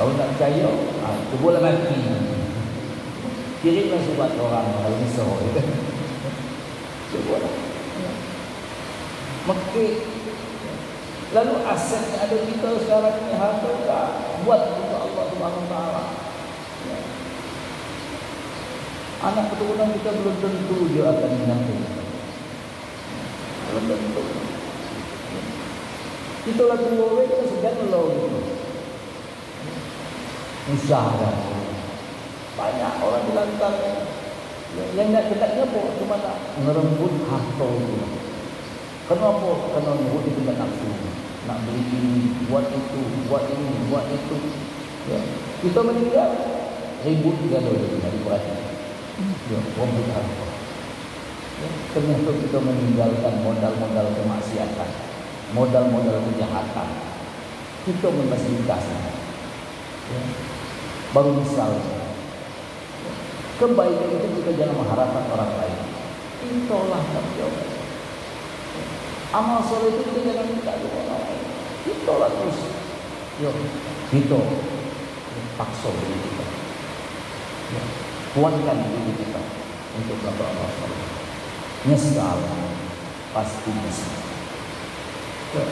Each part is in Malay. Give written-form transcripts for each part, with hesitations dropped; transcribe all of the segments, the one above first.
Kalau tak percaya, tu boleh mati. Kirimlah surat orang kalau misal itu. Cubalah. Mekik. Lalu aset yang ada kita sekarang ini harta tak buat untuk Allah Subhanahu Wa Taala. Anak keturunan kita belum tentu dia akan menantu. Belum tentu. Kita lah tua, kita segan lo gitu. Usaha banyak orang dilantar yang nak dekatnya apa? Cuma nak ngerebut harta itu. Kenapa? Kerana ngerebut itu tak nafsu. Nak beli ini, buat itu, buat ini, buat itu. Ya. Kita meninggal ribut dia dulu dari perhatian. Ya, rebut harta. Ya. Ternyata kita meninggalkan modal-modal kemaksiatan, modal-modal kejahatan. Kita memfasilitasinya. Ya. Baru misalnya, kebaikan itu kita jangan mengharapkan orang lain. Itulah tanggungjawab. Amal soleh itu kita jangan minta dari orang lain. Itulah terus. Yo, itu paksa diri kita. Ya. Kuatkan diri kita untuk melakukan amal soleh. Nyesal, pasti nyesal. Ya.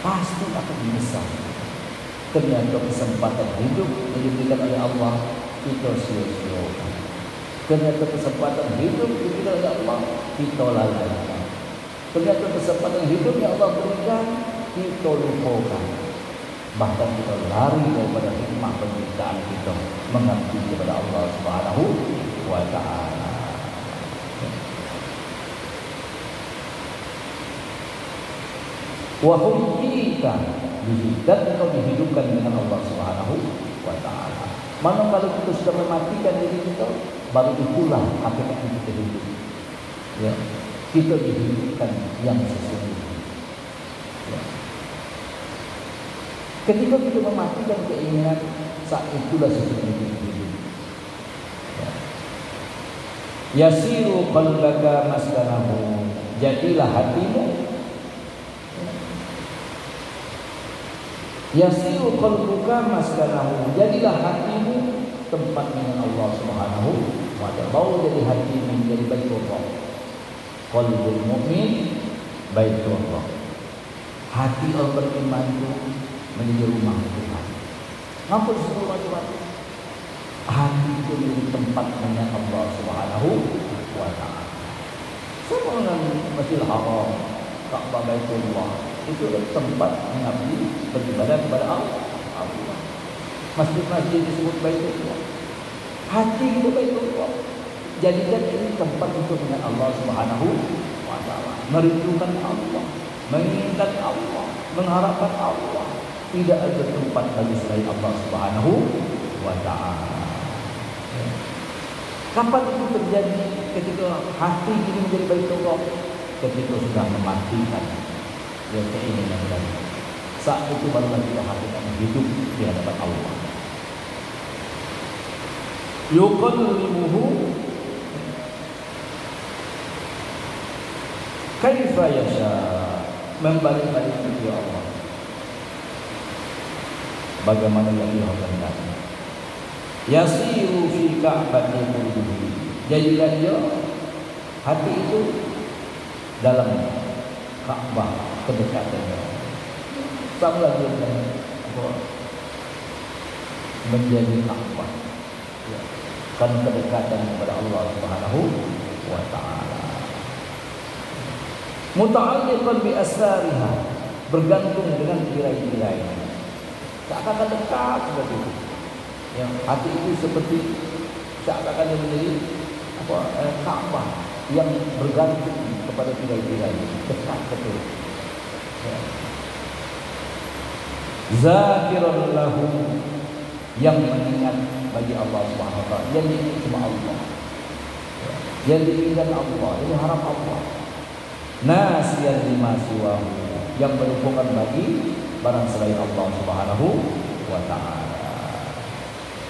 Pasti akan menyesal. Ternyata kesempatan hidup yang diberikan oleh Allah kita sia-siakan. Ternyata kesempatan hidup yang diberikan oleh Allah kita lalaikan. Ternyata kesempatan hidup yang Allah berikan kita lupakan. Bahkan kita lari daripada hikmah penciptaan kita mengabdi kepada Allah Subhanahu Wa Taala. Wa humika dan engkau dihidupkan dengan Allah Subhanahu Wa Taala. Mana kalau kita sudah mematikan diri kita, baru itulah hakikat kita hidup. Ya, kita dihidupkan yang sesungguhnya. Ya. Ketika kita mematikan keinginan, saat itulah sesungguhnya kita hidup. Ya. Yasiru qalbaka maskanahu, jadilah hatimu. Yasiru qalbuka maskanahu, jadilah hatimu tempat dengan Allah Subhanahu Wa Taala. Baru jadi hatimu menjadi baitullah. Qalbul mu'min baitullah. Hati orang beriman itu menjadi rumah Tuhan. Apa itu rumah Tuhan? Hati itu menjadi tempat dengan Allah Subhanahu Wa Taala. Sama dengan Masjidil Haram, Ka'bah, Baitullah. Itu adalah tempat mengabdi beribadah kepada Allah. Masjid-masjid disebut Baitullah. Hati kita Baitullah. Jadikan ini tempat untuk dengan Allah Subhanahu Wa Taala. Merindukan Allah, menginginkan Allah, mengharapkan Allah. Tidak ada tempat bagi selain Allah Subhanahu Wa Taala. Kapan itu terjadi? Ketika hati ini menjadi Baitullah, ketika sudah mematikan yang keinginan tadi. Saat itu barulah kita hakikatnya hidup di hadapan Allah. Yuqallibuhu kaifa yasha, membalik-balik itu Allah bagaimana yang Dia kehendaki. Yasiru fi ka'bati qulubihi, jadikan dia hati itu dalam Ka'bah kedekatannya. Sama lagi menjadi Ka'bah. Ya. Karena kedekatan kepada Allah Subhanahu Wa Taala. Muta'alliqan bi asrariha, bergantung dengan tirai-tirai. Seakan-akan dekat seperti itu. Ya, hati itu seperti seakan-akan dia menjadi Ka'bah yang bergantung kepada tirai-tirai, dekat betul. Ya. Zakiran lahu, yang mengingat bagi Allah Subhanahu Wa Taala, yang diingat cuma Allah, yang diingat Allah, yang harap Allah. Nasiyan lima siwahu, yang berhubungan bagi barang selain Allah Subhanahu Wa Taala.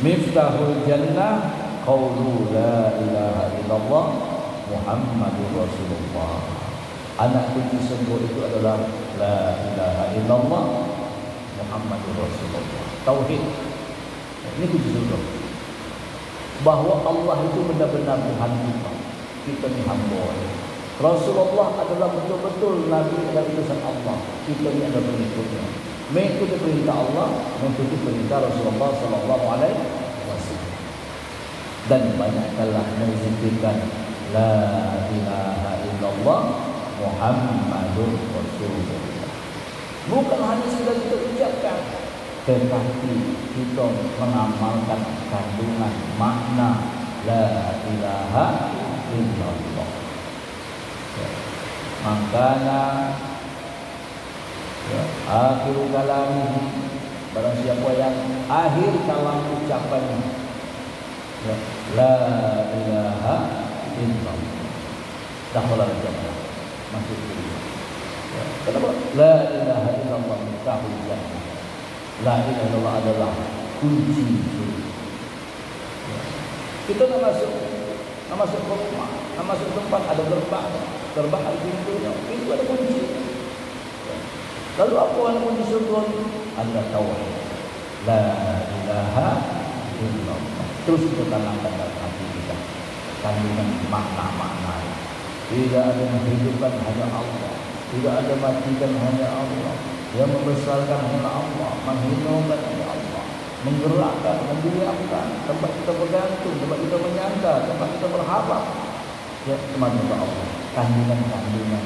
Miftahul jannah qaulu la ilaha illallah Muhammadur Rasulullah. Anak kunci surga itu adalah la ilaha illallah Muhammadur Rasulullah. Tauhid. Ini kunci surga. Bahwa Allah itu benar-benar Tuhan kita. Kita ni hamba. Rasulullah adalah betul-betul Nabi dan utusan Allah. Kita ni adalah pengikutnya. Mengikuti perintah Allah, mengikuti perintah Rasulullah sallallahu alaihi wasallam. Dan banyaklah menzikirkan la ilaha illallah Muhammadur Rasulullah. Bukan hanya sekedar kita ucapkan, tetapi kita mengamalkan kandungan makna la ilaha illallah. Makanya akhir kalamihi, barang siapa yang akhir kalam ucapannya la ilaha illallah, dakhala al-jannah, masuk surga. Kenapa? La ilaha illallah miftahul jannah. La ilaha illallah adalah kunci surga. Kita nak masuk ke rumah, nak masuk tempat ada gerbang ada pintunya, pintu ada kunci. Lalu apa yang kunci surga? Adalah tauhid. La ilaha illallah. Terus kita tanamkan dalam hati kita kandungan makna-makna. Tidak ada yang menghidupkan hanya Allah, tidak ada matikan hanya Allah, yang membesarkan hanya Allah, menghinakan hanya Allah, menggerakkan, mendiamkan, tempat kita bergantung, tempat kita menyangka, tempat kita berharap, ya cuma Allah. Kandungan-kandungan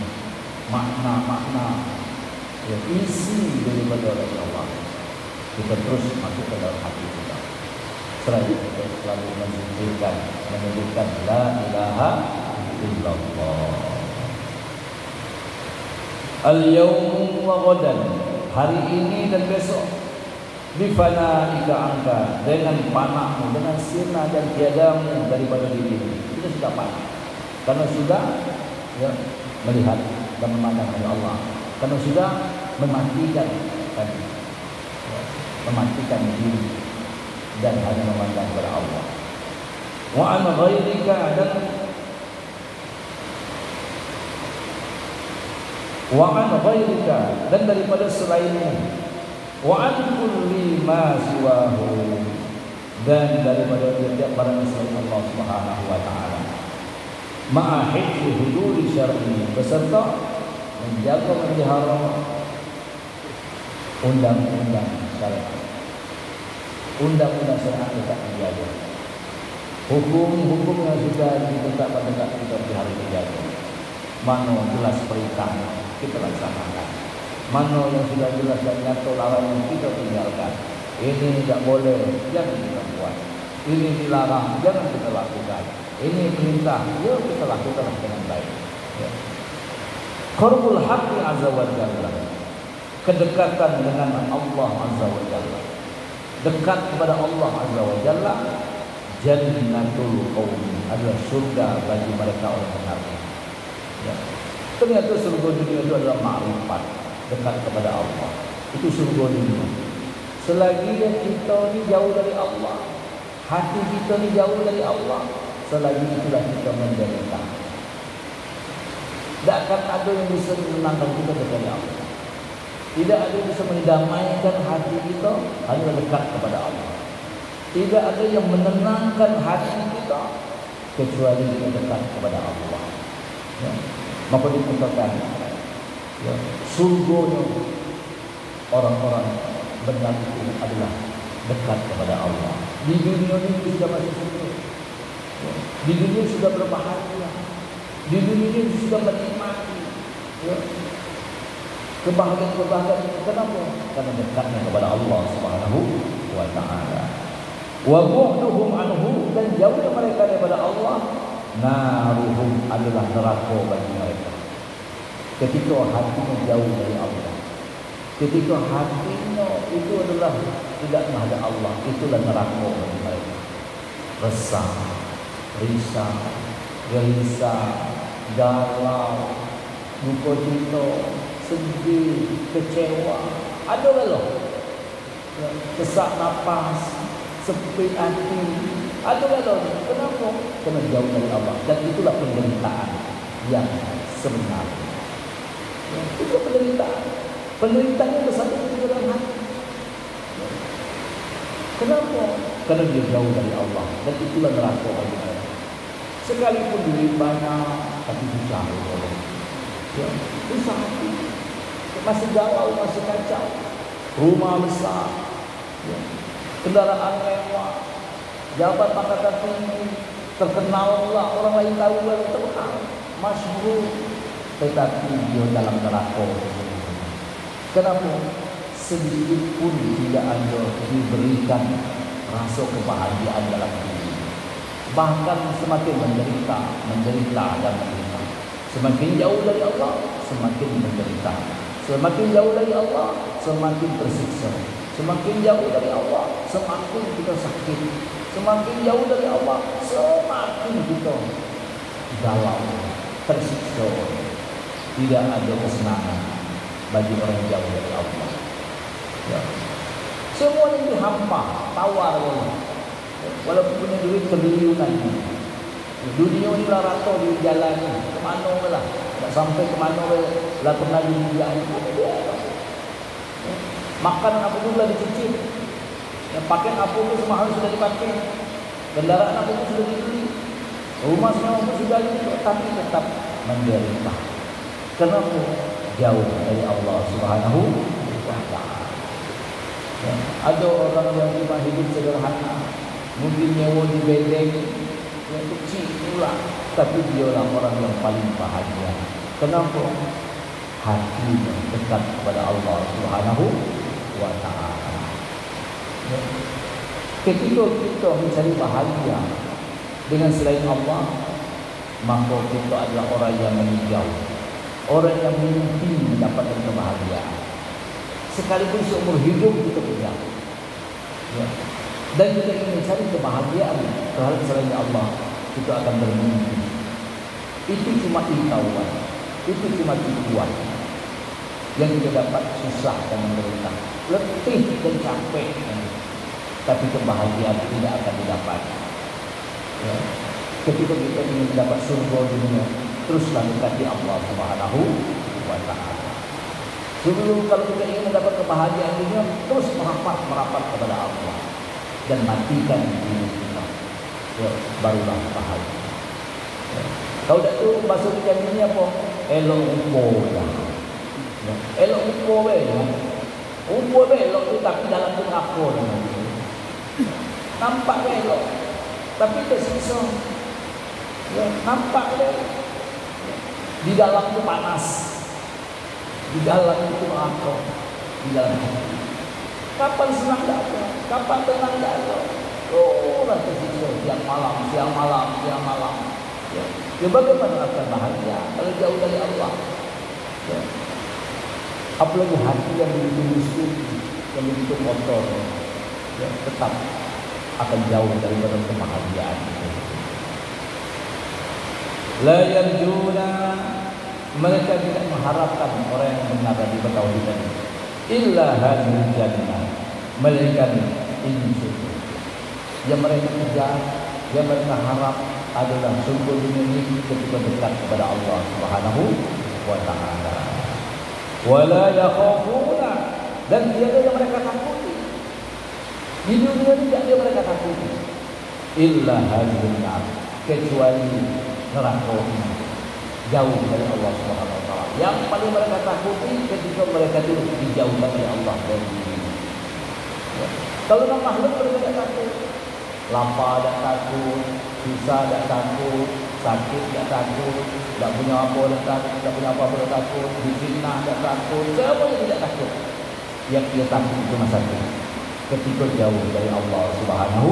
makna-makna, ya isi daripada Allah kita terus masuk ke dalam hati kita. Setelah itu kita selalu menyebutkan la ilaha illallah. Al-yawm wa ghadan, hari ini dan besok, bifanaika angka, dengan panahmu, dengan sirna dan tiadamu daripada dirimu. Kita sudah panah karena sudah ya, melihat dan memandang kepada Allah, karena sudah mematikan diri dan hanya memandang kepada Allah. Wa an ghairika, dan daripada selainmu. Wa an kulli ma siwahu, dan daripada tiap barang selain Allah Subhanahu wa taala. Ma'a hifzi hududi syar'i, beserta menjaga memelihara undang-undang syariat. Undang-undang syariat tetap dijaga. Hukum-hukum yang sudah ditetapkan tetap kita pelihara dijaga. Mana jelas perintahnya kita laksanakan. Mana yang sudah jelas dan nyata larangan kita tinggalkan. Ini tidak boleh, jangan kita buat. Ini dilarang, jangan kita lakukan. Ini perintah, ya kita lakukan dengan baik. Ya. Qurbul haqqi azza wa jalla, kedekatan dengan Allah azza wa jalla. Dekat kepada Allah azza wa jalla, jannatul qaum, adalah surga bagi mereka orang benar. Ya. Ternyata surga dunia itu adalah ma'rifat, dekat kepada Allah. Itu surga dunia. Selagi kita ni jauh dari Allah, hati kita ni jauh dari Allah, selagi itulah kita menderita. Tak akan ada yang bisa menenangkan kita kepada Allah. Tidak ada yang bisa mendamaikan hati kita hanya dekat kepada Allah. Tidak ada yang menenangkan hati kita kecuali kita dekat kepada Allah. Ya. Maka dikatakan, ya, surganya orang-orang benar itu adalah dekat kepada Allah. Di dunia ini sudah masuk surga. Ya. Di dunia sudah berbahagia. Di dunia ini sudah menikmati. Ya. Kebahagiaan. Kenapa? Karena dekatnya kepada Allah Subhanahu wa taala. Wa bu'duhum anhu, dan jauhnya mereka daripada Allah, naruhum, adalah neraka bagi mereka. Ketika hatinya jauh dari Allah, ketika hatinya itu adalah tidak menghadap Allah, itulah neraka bagi mereka. Resah, risau, gelisah, galau, duka cita, sedih, kecewa, ada loh, sesak nafas, sepi hati, ada loh. Kenapa? Karena jauh dari Allah, dan itulah penderitaan yang sebenarnya. Ya, itu penderitaan. Penderitaannya bersatu di dalam hati. Kenapa? Karena dia jauh dari Allah, dan itulah neraka bagi mereka. Sekalipun duit banyak, tapi susah. Ya, susah. Masih galau, masih kacau. Rumah besar, ya, kendaraan mewah, jabat pangkatan tinggi, terkenal lah, orang lain tahu lah, terkenal, masyhur, tetapi dia dalam neraka. Kenapa? Sedikit pun tidak ada diberikan rasa kebahagiaan dalam diri. Bahkan semakin menderita dan menderita. Semakin jauh dari Allah, semakin menderita. Semakin jauh dari Allah, semakin tersiksa. Semakin jauh dari Allah, semakin kita sakit. Semakin jauh dari Allah, semakin kita galau, tersiksa. Tidak ada kesenangan bagi orang jauh dari Allah. Ya. Semua ini dihampa, tawar Allah. Walaupun punya duit triliunan. Dunia ni lah rata di jalan ni. Kemana lah? Tak sampai kemana lah pernah dia. Makanan apa pun lah dicicip. Pakaian apa pun semua harus sudah dipakai. Kendaraan apa pun sudah dibeli. Rumah semua pun sudah dibeli. Tapi tetap menderita. Kenapa? Jauh dari Allah Subhanahu wa ta'ala. Ya. Ada orang yang cuma hidup sederhana, mungkin nyewa di bedeng yang kecil pula, tapi dialah orang yang paling bahagia. Kenapa? Hatinya dekat kepada Allah Subhanahu wa ta'ala. Ya. Ketika kita mencari bahagia dengan selain Allah, maka kita adalah orang yang meninggal, orang yang mimpi mendapatkan kebahagiaan. Sekalipun seumur hidup kita punya, ya. Dan kita ingin mencari kebahagiaan terhadap selain Allah, kita akan bermimpi. Itu cuma ilmuwan, itu cuma tipuan yang kita dapat susah dan menderita, letih dan capek, tapi kebahagiaan tidak akan didapat. Ya. Ketika kita ingin mendapat surga dunia, teruslah dekati Allah Subhanahu wa ta'ala. Dulu kalau kita ingin mendapat kebahagiaan dunia, terus merapat kepada Allah dan matikan diri kita, ya, barulah bahagia. Ya. Kalau tak tu bahasa kita ini apa? Elok upo dah. Ya. Elok upo belok. Upo belok tu tapi dalam tu neraka dah. Nampak belok, tapi tersiksa. Ya, nampak dia. Di dalam tu panas. Di dalam itu neraka, di dalam hati. Kapan senang tak ada, kapan tenang tak ada. Oh, rasa siksa siang malam. Ya. Ya, bagaimana akan bahagia kalau jauh dari Allah? Ya. Apalagi hati yang begitu busuk, yang begitu kotor, ya, tetap akan jauh daripada kebahagiaan. La yarjuna, mereka tidak mengharapkan orang yang benar di bertauhid illa hadhil jannah, melainkan ini surga. Yang mereka kejar, yang mereka harap adalah surga dunia ini ketika dekat kepada Allah Subhanahu wa ta'ala. Wala yakhafuna, dan tiada yang mereka takuti. Di dunia ini tidak ada yang mereka takuti illa hadhil nar, kecuali neraka ini. Jauh dari Allah Subhanahu wa ta'ala. Yang paling mereka takuti ketika mereka itu dijauhkan dari Allah dari diri. Ya. Kalau orang makhluk mereka tidak takut. Lapar tidak takut, susah tidak takut, sakit tidak takut, tidak punya apa tidak punya apa-apa tidak takut, difitnah tidak takut, siapa yang tidak takut? Yang dia takut cuma satu, ketika jauh dari Allah Subhanahu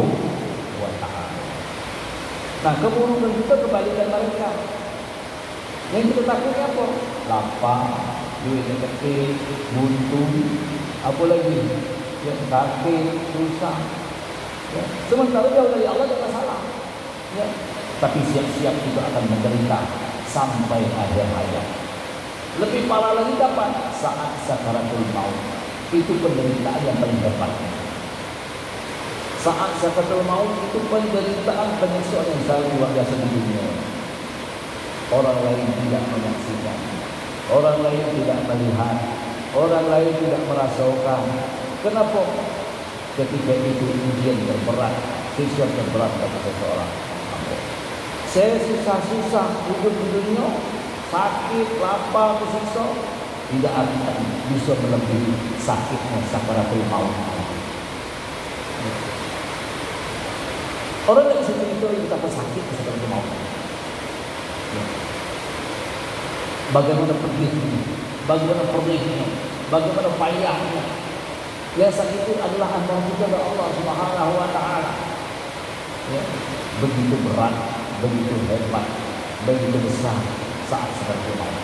wa ta'ala. Nah, keburukan kita kebalikan mereka. Yang kita takut apa? Lapar, duit yang kecil, buntu, apa lagi? Yang sakit, susah. Ya. Sementara jauh dari Allah tidak salah. Ya. Tapi siap-siap juga akan menderita sampai akhir hayat. Lebih parah lagi dapat saat sakaratul maut. Itu penderitaan yang paling hebat. Saat sakaratul maut itu penderitaan penyiksaan yang sangat luar biasa di dunia. Orang lain tidak menyaksikan, orang lain tidak melihat, orang lain tidak merasakan. Kenapa? ketika itu ujian terberat, siksa terberat bagi seseorang. Saya susah-susah hidup di dunia, sakit, lapar, tersiksa, tidak akan bisa melebihi sakitnya sakaratul maut. Orang yang seperti itu betapa sakit sakaratul maut. Bagaimana pedihnya, bagaimana perihnya, bagaimana payahnya. Yang sakit itu adalah hamba kepada Allah Subhanahu wa taala. Ya, begitu berat, begitu hebat, begitu besar saat sakaratul maut.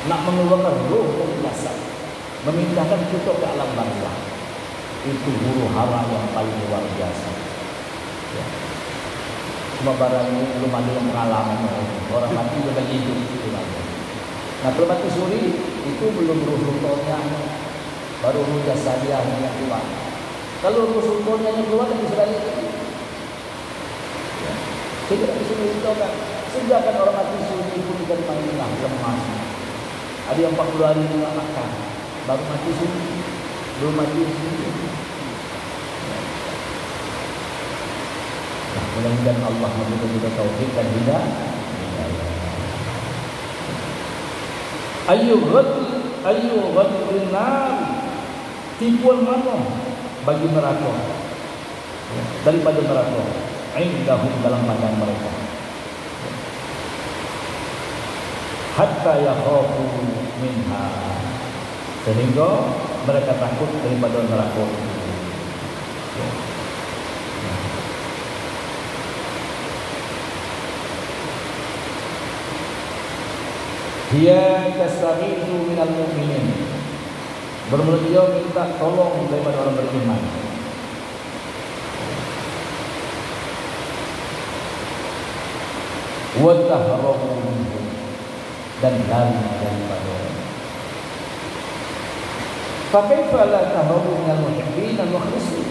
Nak mengeluarkan roh dari jasad, memindahkan kita ke alam barzakh, itu huru hara yang paling luar biasa. Ya. Cuma barangnya belum ada yang pengalaman, orang mati sudah hidup itu lagi. Nah, kalau mati suri itu belum ruh sultannya, baru ruh jasadiahnya yang keluar. Kalau ruh sultannya yang keluar dari Israel itu, ya, tidak bisa diberitahukan. Sejak kan orang mati suri pun dari mainlah lemas. Ada yang 40 hari tidak makan, baru mati suri, belum mati suri. Mudah-mudahan Allah memberikan kita taufik dan hidayah. Ayu ghadrin nar, tipuan mana bagi neraka daripada neraka, indahum dalam pandang mereka, hatta yakhafu minha, sehingga mereka takut daripada neraka. Dia tastaghithu minal mu'minin, bermula dia minta tolong daripada orang beriman. Wa tahrabu minhum, dan lari daripada. Fa kaifa la tahrabu minal muhibbin al mukhlisin?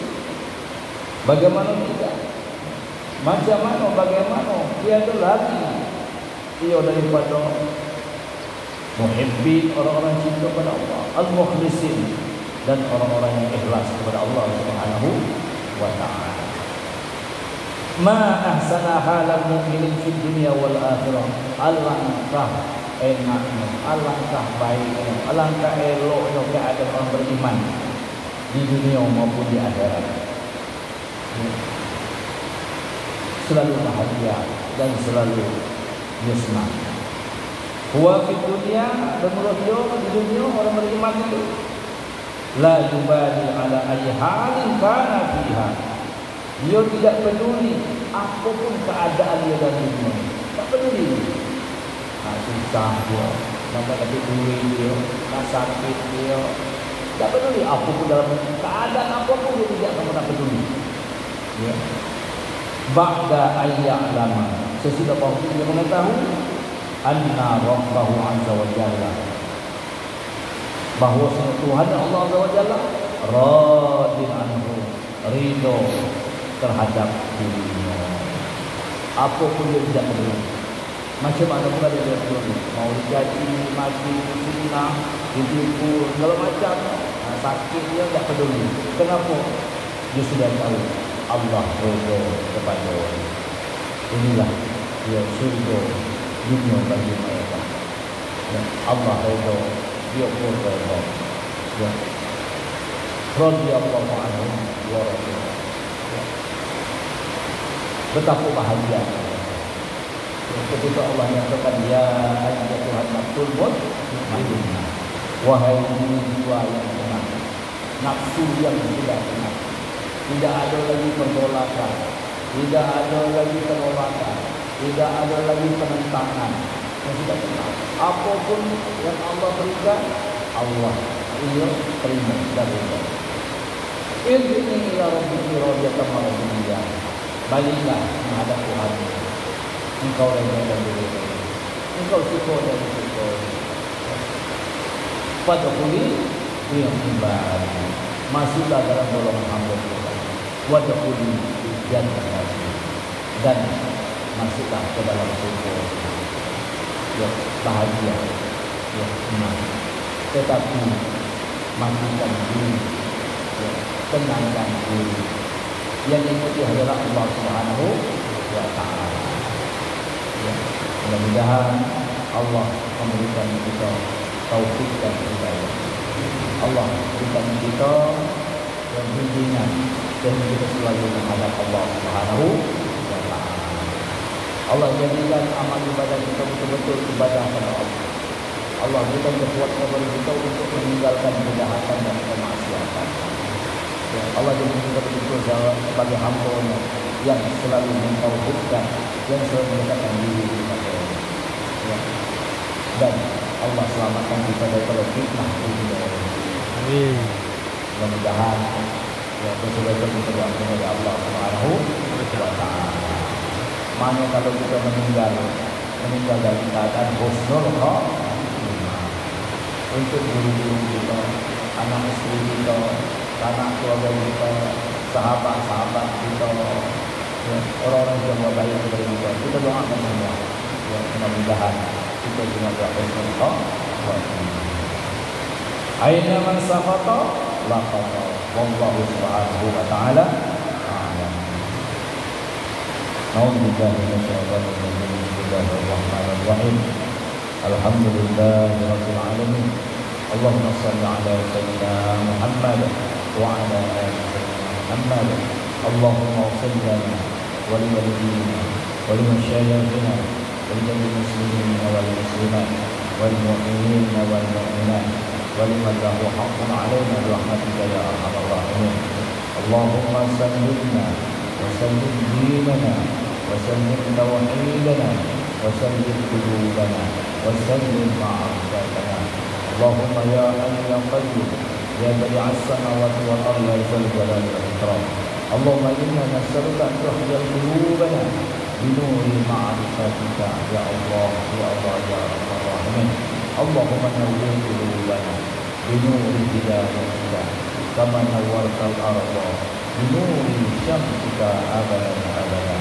Bagaimana tidak? Macam mana bagaimana dia itu lari dia daripada muhibbin, orang-orang cinta kepada Allah, al-mukhlisin, dan orang-orang yang ikhlas kepada Allah Subhanahu wa ta'ala. Ma ahsana halal mu'minin fid dunya wal akhirah. Alangkah enaknya, alangkah baiknya, alangkah eloknya keadaan orang beriman di dunia maupun di akhirat. Selalu bahagia dan selalu yusna. Huwa fi dunia, bermula dia di dunia orang beriman itu la yubali ala ayyi halin kana fiha. Dia tidak peduli apapun keadaan dia dalam dunia. Tak peduli. Susah dia, nak ada duit dia, nak sakit dia. Tak peduli apapun dalam keadaan apapun dia tidak pernah peduli. Ya. Ba'da ayya'lama, sesudah waktu dia mengetahui anna rabbahu azza wa jalla, bahawa Tuhan Allah azza wa jalla radin anhu, ridho terhadap dirinya. Apapun dia tidak peduli, macam mana pun dia tidak peduli, mau digaji, mati, fitnah, ditipu, segala macam, sakit dia tidak peduli. Kenapa? Dia sudah tahu Allah ridho kepada dia. Inilah dia surga dunia bagi mereka. Ya, Allah ridho, dia pun ridho. Ya, radhiyallahu anhu wa radhiya. Ya. Betapa bahagia. Ya, ketika Allah nyatakan ya ayyatuhan nafsul mutmainnah, wahai jiwa yang tenang, nafsu yang tidak tenang, tidak ada lagi penolakan, tidak ada lagi penolakan, tidak ada lagi penentangan, yang sudah tenang. Apapun yang Allah berikan, Allah ia terima dari Allah. Irji'i ila rabbiki radiyatan mardiyah. Baliklah menghadap Tuhan. Engkau redha dan diri. Engkau syukur dan syukur. Fadkhuli fi ibadi. Masuklah dalam golongan hamba Tuhan. Wadkhuli jannah. Dan masuklah ke dalam surga. Ya, bahagia. Ya, senang. Tetapi matikan diri ya, tenangkan diri. Yang diikuti adalah Allah Subhanahu wa Ta'ala. Ya, mudah-mudahan Allah memberikan kita taufik dan hidayah. Allah berikan kita yang bimbingan dan kita selalu menghadap Allah Subhanahu wa Ta'ala. Allah jadikan amal ibadah kita betul-betul ibadah kepada Allah. Allah berikan kekuatan kepada kita untuk meninggalkan kejahatan dan kemaksiatan. Ya, Allah jadikan kita betul-betul sebagai hamba-Nya yang selalu mentauhidkan, yang selalu mendekatkan diri kepada Allah. Ya. Dan Allah selamatkan kita daripada fitnah dunia. Amin. Mudah-mudahan ya sesuai kita diampuni oleh Allah Subhanahu wa Ta'ala. Mana kalau kita meninggal dalam keadaan husnul khatimah. Untuk guru-guru kita, anak istri kita, anak keluarga kita, sahabat-sahabat kita, ya, orang-orang yang baik kepada kita doakan semua. Ya, mudah-mudahan kita cuma husnul khatimah. Aina man safata laqata wallahu subhanahu wa ta'ala a'lam. A'udzubillahi minasyaitonir rajim. Bismillahirrahmanirrahim. Alhamdulillahi rabbil alamin. Allahumma shalli ala sayyidina Muhammad wa ala ali sayyidina Muhammad. Allahumma ighfir lana wa li walidina wa li masyayikhina wa li jami'il muslimina wal muslimat wal mu'minina wal mu'minat ولمن له حق علينا برحمتك يا ارحم الراحمين. اللهم سلمنا وسلم ديننا وسلم توحيدنا وسلم قلوبنا وسلم معرفتنا. اللهم يا حي يا قيوم يا بديع السماوات والارض يا ذا الجلال والاكرام. اللهم انا نسالك ان تحيي قلوبنا بنور معرفتك يا الله يا الله يا ارحم الراحمين. اللهم نور قلوبنا بنور هدايتك كما نورت الأرض بنور شمسك أبدا أبدا.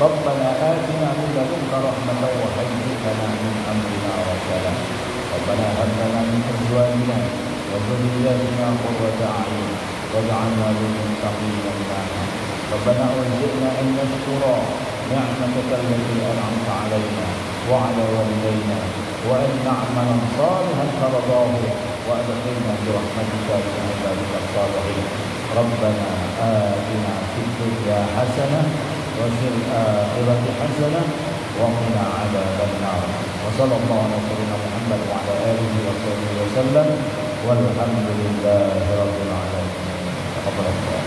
ربنا آتنا من لدنك رحمة وهيئ لنا من أمرنا رشدا. ربنا هب لنا من أزواجنا وذرياتنا قرة أعين واجعلنا للمتقين إماما. ربنا أوزعنا أن نشكر نعمتك التي أنعمت علينا وعلى والدينا وأن نعمل صالحا ترضاه وأدخلنا برحمتك في عبادك الصالحين. ربنا آتنا في الدنيا حسنة وفي الآخرة حسنة وقنا عذاب النار. وصلى الله على سيدنا محمد وعلى آله وصحبه وسلم والحمد لله رب العالمين. تقبل الله.